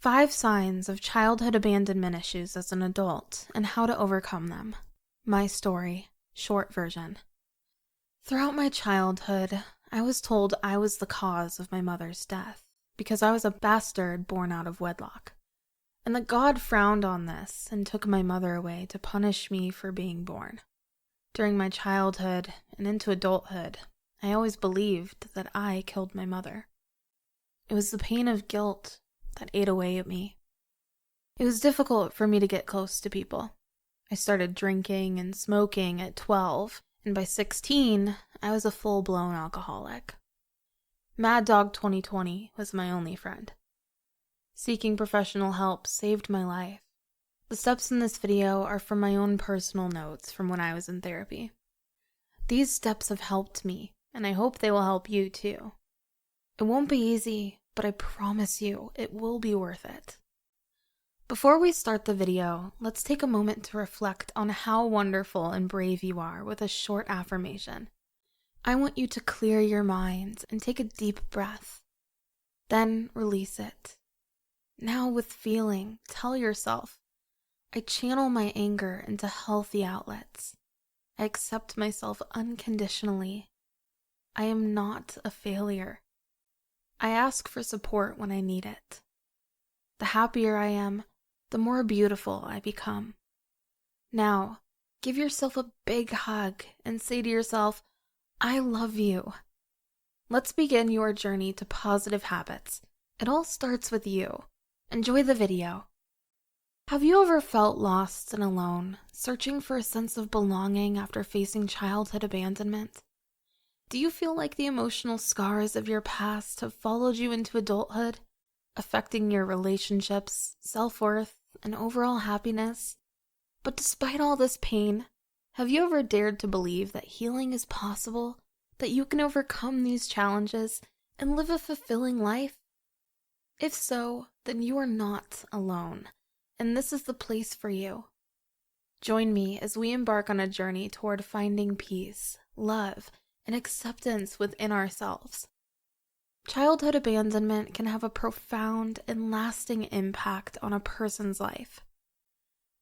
5 signs of childhood abandonment issues as an adult and how to overcome them. My story, short version. Throughout my childhood, I was told I was the cause of my mother's death because I was a bastard born out of wedlock, and that God frowned on this and took my mother away to punish me for being born. During my childhood and into adulthood, I always believed that I killed my mother. It was the pain of guilt that ate away at me. It was difficult for me to get close to people. I started drinking and smoking at 12, and by 16, I was a full-blown alcoholic. Mad Dog 2020 was my only friend. Seeking professional help saved my life. The steps in this video are from my own personal notes from when I was in therapy. These steps have helped me, and I hope they will help you too. It won't be easy, but I promise you, it will be worth it. Before we start the video, let's take a moment to reflect on how wonderful and brave you are with a short affirmation. I want you to clear your mind and take a deep breath. Then release it. Now with feeling, tell yourself, I channel my anger into healthy outlets. I accept myself unconditionally. I am not a failure. I ask for support when I need it. The happier I am, the more beautiful I become. Now, give yourself a big hug and say to yourself, I love you. Let's begin your journey to positive habits. It all starts with you. Enjoy the video. Have you ever felt lost and alone, searching for a sense of belonging after facing childhood abandonment? Do you feel like the emotional scars of your past have followed you into adulthood, affecting your relationships, self-worth, and overall happiness? But despite all this pain, have you ever dared to believe that healing is possible, that you can overcome these challenges and live a fulfilling life? If so, then you are not alone, and this is the place for you. Join me as we embark on a journey toward finding peace, love, and acceptance within ourselves. Childhood abandonment can have a profound and lasting impact on a person's life.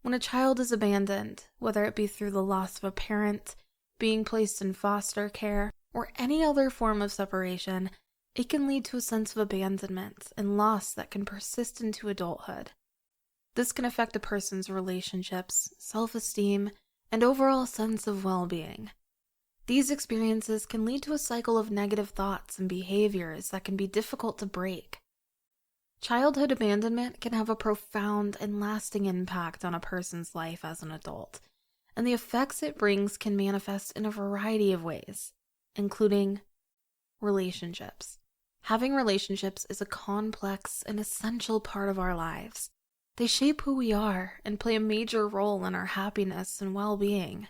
When a child is abandoned, whether it be through the loss of a parent, being placed in foster care, or any other form of separation, it can lead to a sense of abandonment and loss that can persist into adulthood. This can affect a person's relationships, self-esteem, and overall sense of well-being. These experiences can lead to a cycle of negative thoughts and behaviors that can be difficult to break. Childhood abandonment can have a profound and lasting impact on a person's life as an adult, and the effects it brings can manifest in a variety of ways, including relationships. Having relationships is a complex and essential part of our lives. They shape who we are and play a major role in our happiness and well-being.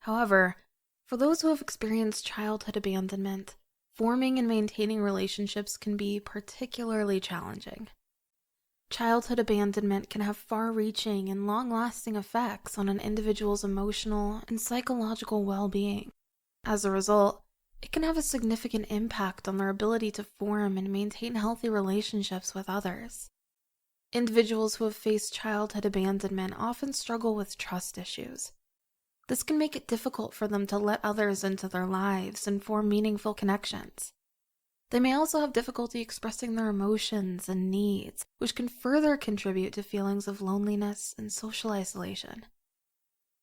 However, for those who have experienced childhood abandonment, forming and maintaining relationships can be particularly challenging. Childhood abandonment can have far-reaching and long-lasting effects on an individual's emotional and psychological well-being. As a result, it can have a significant impact on their ability to form and maintain healthy relationships with others. Individuals who have faced childhood abandonment often struggle with trust issues. This can make it difficult for them to let others into their lives and form meaningful connections. They may also have difficulty expressing their emotions and needs, which can further contribute to feelings of loneliness and social isolation.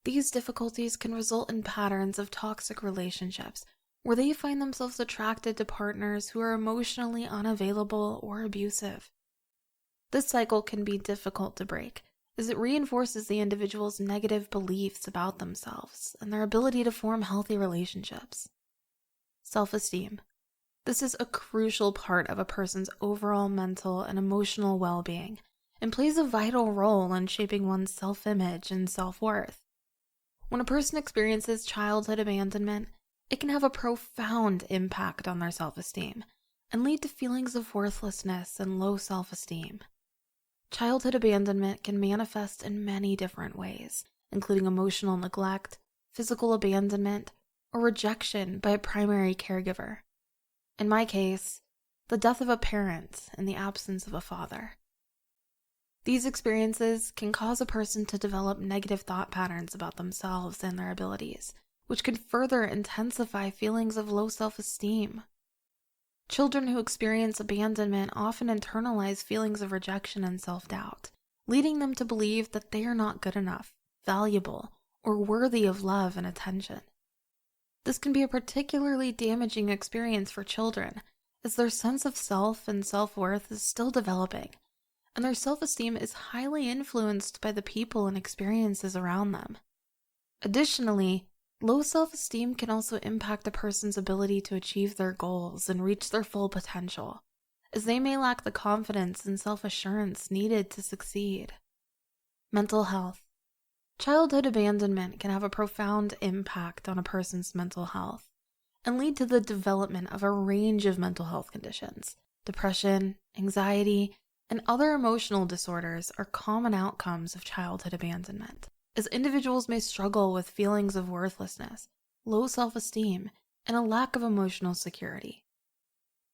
These difficulties can result in patterns of toxic relationships, where they find themselves attracted to partners who are emotionally unavailable or abusive. This cycle can be difficult to break, as it reinforces the individual's negative beliefs about themselves and their ability to form healthy relationships. Self-esteem. This is a crucial part of a person's overall mental and emotional well-being, and plays a vital role in shaping one's self-image and self-worth. When a person experiences childhood abandonment, it can have a profound impact on their self-esteem and lead to feelings of worthlessness and low self-esteem. Childhood abandonment can manifest in many different ways, including emotional neglect, physical abandonment, or rejection by a primary caregiver. In my case, the death of a parent and the absence of a father. These experiences can cause a person to develop negative thought patterns about themselves and their abilities, which can further intensify feelings of low self-esteem. Children who experience abandonment often internalize feelings of rejection and self-doubt, leading them to believe that they are not good enough, valuable, or worthy of love and attention. This can be a particularly damaging experience for children, as their sense of self and self-worth is still developing, and their self-esteem is highly influenced by the people and experiences around them. Additionally, low self-esteem can also impact a person's ability to achieve their goals and reach their full potential, as they may lack the confidence and self-assurance needed to succeed. Mental health. Childhood abandonment can have a profound impact on a person's mental health and lead to the development of a range of mental health conditions. Depression, anxiety, and other emotional disorders are common outcomes of childhood abandonment, as individuals may struggle with feelings of worthlessness, low self-esteem, and a lack of emotional security.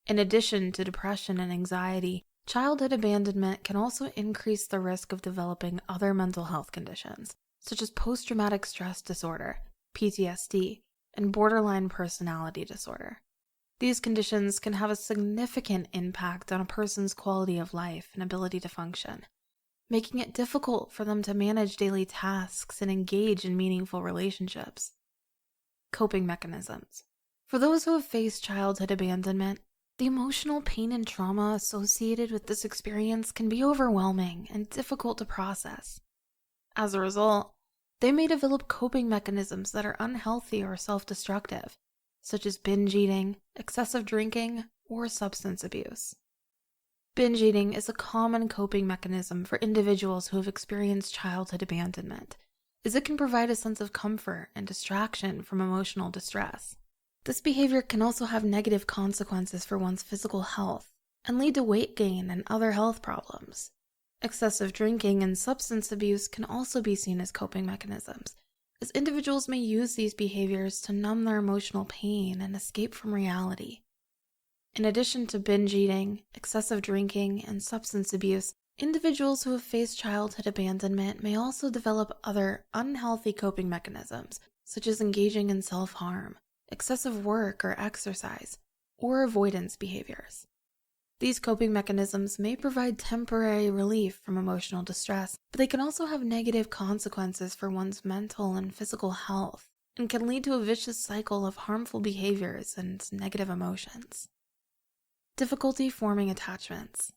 In addition to depression and anxiety, childhood abandonment can also increase the risk of developing other mental health conditions, such as post-traumatic stress disorder, PTSD, and borderline personality disorder. These conditions can have a significant impact on a person's quality of life and ability to function, making it difficult for them to manage daily tasks and engage in meaningful relationships. Coping mechanisms. For those who have faced childhood abandonment, the emotional pain and trauma associated with this experience can be overwhelming and difficult to process. As a result, they may develop coping mechanisms that are unhealthy or self-destructive, such as binge eating, excessive drinking, or substance abuse. Binge eating is a common coping mechanism for individuals who have experienced childhood abandonment, as it can provide a sense of comfort and distraction from emotional distress. This behavior can also have negative consequences for one's physical health and lead to weight gain and other health problems. Excessive drinking and substance abuse can also be seen as coping mechanisms, as individuals may use these behaviors to numb their emotional pain and escape from reality. In addition to binge eating, excessive drinking, and substance abuse, individuals who have faced childhood abandonment may also develop other unhealthy coping mechanisms, such as engaging in self-harm, excessive work or exercise, or avoidance behaviors. These coping mechanisms may provide temporary relief from emotional distress, but they can also have negative consequences for one's mental and physical health, and can lead to a vicious cycle of harmful behaviors and negative emotions. Difficulty forming attachments.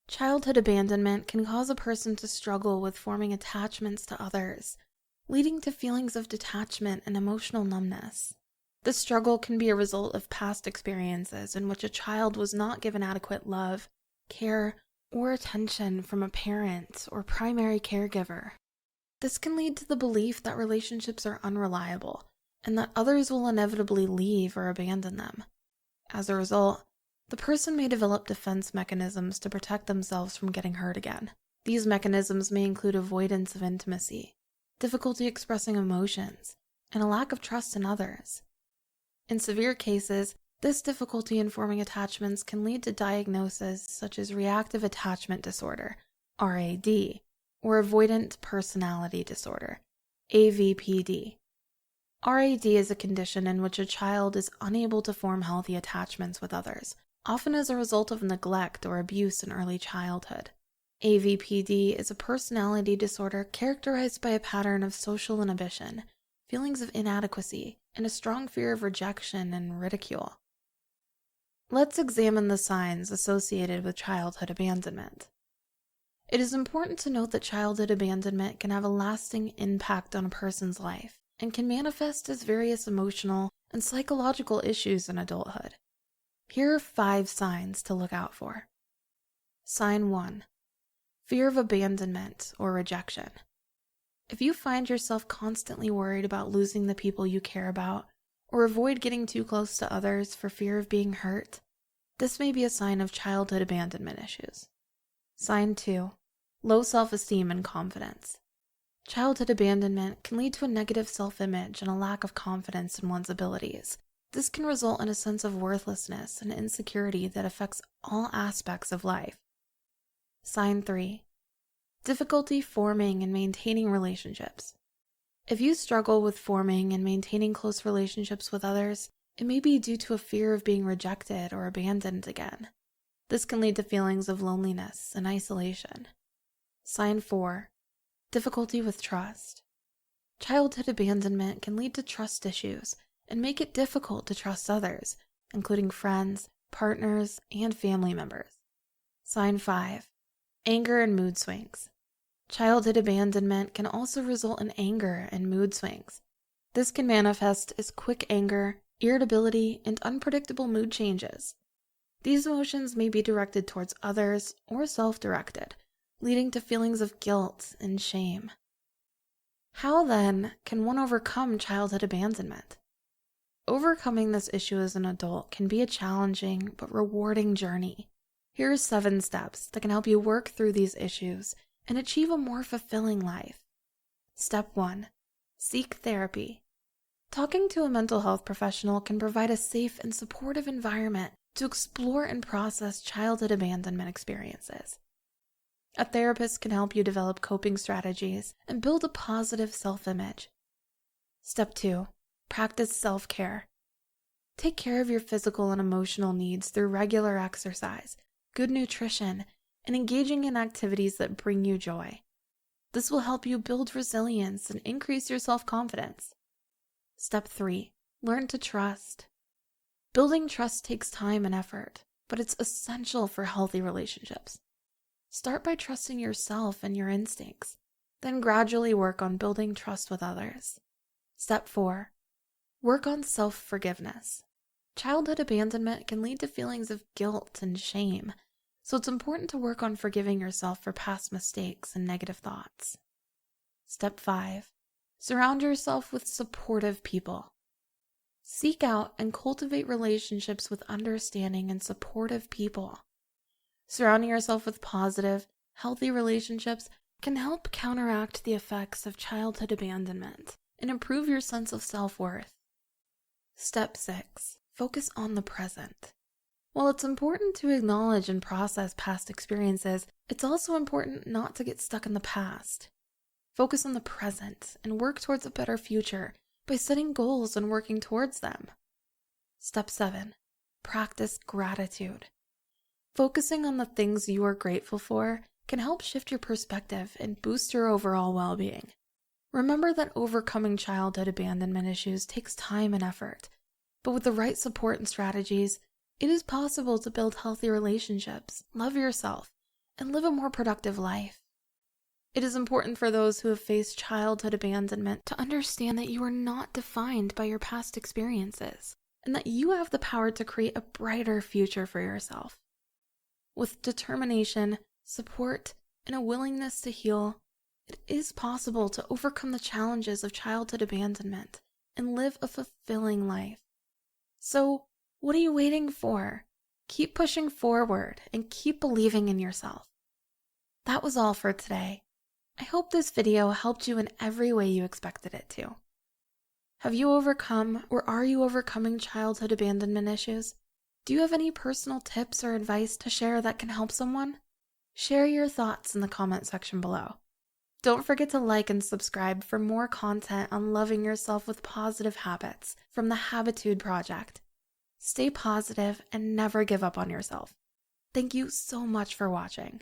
Childhood abandonment can cause a person to struggle with forming attachments to others, leading to feelings of detachment and emotional numbness. This struggle can be a result of past experiences in which a child was not given adequate love, care, or attention from a parent or primary caregiver. This can lead to the belief that relationships are unreliable and that others will inevitably leave or abandon them. As a result, the person may develop defense mechanisms to protect themselves from getting hurt again. These mechanisms may include avoidance of intimacy, difficulty expressing emotions, and a lack of trust in others. In severe cases, this difficulty in forming attachments can lead to diagnoses such as reactive attachment disorder, RAD, or avoidant personality disorder, AVPD. RAD is a condition in which a child is unable to form healthy attachments with others, often as a result of neglect or abuse in early childhood. AVPD is a personality disorder characterized by a pattern of social inhibition, feelings of inadequacy, and a strong fear of rejection and ridicule. Let's examine the signs associated with childhood abandonment. It is important to note that childhood abandonment can have a lasting impact on a person's life and can manifest as various emotional and psychological issues in adulthood. Here are 5 signs to look out for. Sign 1. Fear of abandonment or rejection. If you find yourself constantly worried about losing the people you care about, or avoid getting too close to others for fear of being hurt, this may be a sign of childhood abandonment issues. Sign 2. Low self-esteem and confidence. Childhood abandonment can lead to a negative self-image and a lack of confidence in one's abilities. This can result in a sense of worthlessness and insecurity that affects all aspects of life. Sign 3. Difficulty forming and maintaining relationships. If you struggle with forming and maintaining close relationships with others, it may be due to a fear of being rejected or abandoned again. This can lead to feelings of loneliness and isolation. Sign 4. Difficulty with trust. Childhood abandonment can lead to trust issues and make it difficult to trust others, including friends, partners, and family members. Sign 5. Anger and mood swings. Childhood abandonment can also result in anger and mood swings. This can manifest as quick anger, irritability, and unpredictable mood changes. These emotions may be directed towards others or self-directed, leading to feelings of guilt and shame. How, then, can one overcome childhood abandonment? Overcoming this issue as an adult can be a challenging but rewarding journey. Here are 7 steps that can help you work through these issues and achieve a more fulfilling life. Step 1. Seek therapy. Talking to a mental health professional can provide a safe and supportive environment to explore and process childhood abandonment experiences. A therapist can help you develop coping strategies and build a positive self-image. Step 2. Practice self-care. Take care of your physical and emotional needs through regular exercise, good nutrition, and engaging in activities that bring you joy. This will help you build resilience and increase your self-confidence. Step 3. Learn to trust. Building trust takes time and effort, but it's essential for healthy relationships. Start by trusting yourself and your instincts, then gradually work on building trust with others. Step 4. Work on self-forgiveness. Childhood abandonment can lead to feelings of guilt and shame, so it's important to work on forgiving yourself for past mistakes and negative thoughts. Step 5. Surround yourself with supportive people. Seek out and cultivate relationships with understanding and supportive people. Surrounding yourself with positive, healthy relationships can help counteract the effects of childhood abandonment and improve your sense of self-worth. Step 6. Focus on the present. While it's important to acknowledge and process past experiences, it's also important not to get stuck in the past. Focus on the present and work towards a better future by setting goals and working towards them. Step 7. Practice gratitude. Focusing on the things you are grateful for can help shift your perspective and boost your overall well-being. Remember that overcoming childhood abandonment issues takes time and effort, but with the right support and strategies, it is possible to build healthy relationships, love yourself, and live a more productive life. It is important for those who have faced childhood abandonment to understand that you are not defined by your past experiences, and that you have the power to create a brighter future for yourself. With determination, support, and a willingness to heal, it is possible to overcome the challenges of childhood abandonment and live a fulfilling life. So, what are you waiting for? Keep pushing forward and keep believing in yourself. That was all for today. I hope this video helped you in every way you expected it to. Have you overcome or are you overcoming childhood abandonment issues? Do you have any personal tips or advice to share that can help someone? Share your thoughts in the comment section below. Don't forget to like and subscribe for more content on loving yourself with positive habits from the Habitude Project. Stay positive and never give up on yourself. Thank you so much for watching.